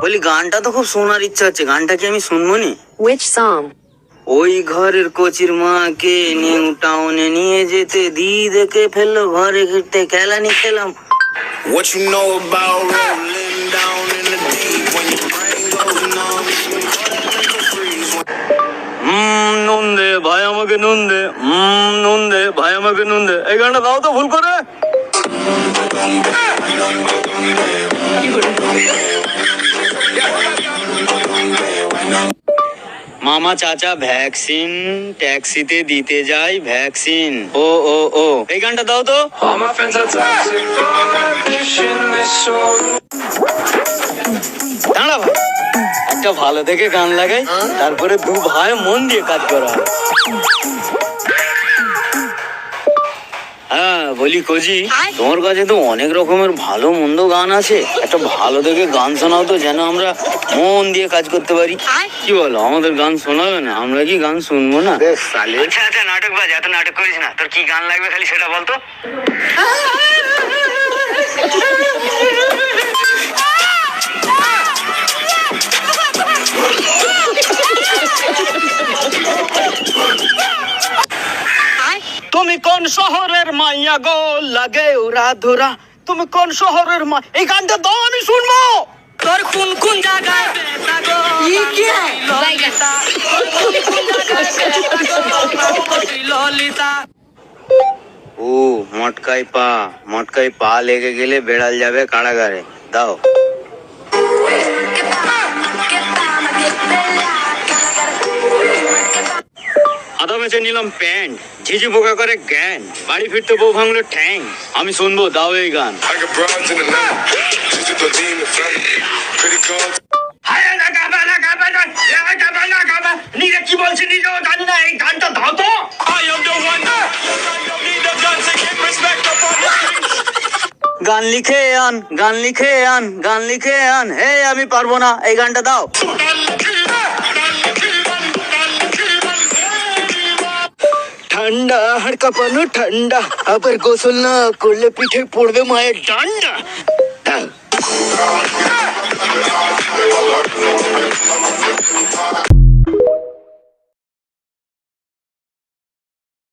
বলি গানটা তো খুব শোনার ইচ্ছা হচ্ছে, গানটা কি আমি শুনবো নি? Which song? ওই ঘরের কচির মাকে নিউ টাউনে নিয়ে যেতে দিদিকে ফেললো ঘরে ঘিরতে কেলানি খেলাম। What you know about rolling down in the deep when your brain goes numb? নুন দে ভাই আমাকে নুন দে, নুন দে ভাই আমাকে নুন দে। এই গানটা দাও তো ভুল করে। মামা চাচা ভ্যাকসিন ট্যাক্সিতে দিতে যাই ভ্যাকসিন। ও ও ও এই গানটা দাও তো। All my friends are toxic, ambition is so দাঁড়া ভাই, একটা ভালো দেখে গান লাগাই, তারপরে দু ভাই মন দিয়ে কাজ করা হয়। হ্যাঁ বলি কোজি, তোমার কাছে তো অনেক রকমের ভালো মন্দ গান আছে, একটা ভালো দেখে গান শোনাও তো, যেন আমরা মন দিয়ে কাজ করতে পারি। কি বলো, আমাদের গান শোনাবে না? আমরা কি গান শুনবো না? আচ্ছা আচ্ছা নাটক বাজ, এত নাটক করিস না। তোর কি গান লাগবে খালি সেটা বলতো। তুমি কোন শহরের মাইয়া গো লাগে ওরা ধরা, তুমি কোন শহরের মা? এই গানটা দাও আমি শুনবো। তোর কোন কোন জায়গায় ব্যথা গো ললিতা, তোর কোন কোন জায়গায় ব্যথা গো ললিতা। ও মটকায় পা লেগে গেলে বেড়াল যাবে কারাগারে। দাও। আদা বেচে নিলাম প্যান্ট, ঝিঝি পোকা করে জ্ঞান, বাড়ি ফিরতে বউ ভাঙলো ঠ্যাং। আমি শুনবো, দাও এই গান। I got broads in the night, just to the demon family, pretty cards. নিজে কি বলছি নিজেও জানি না, এই গানটা দাও তো। I am the one that don't need a gun to get respect up on the street. গান লিখে আন, গান লিখে আন, গান লিখে আন। হে আমি পারবো না, এই গানটা দাও। ঠান্ডা হাড় কাঁপানো ঠান্ডা, আবার গোসল না করলে পিঠে পড়বে মায়ের ডান্ডা।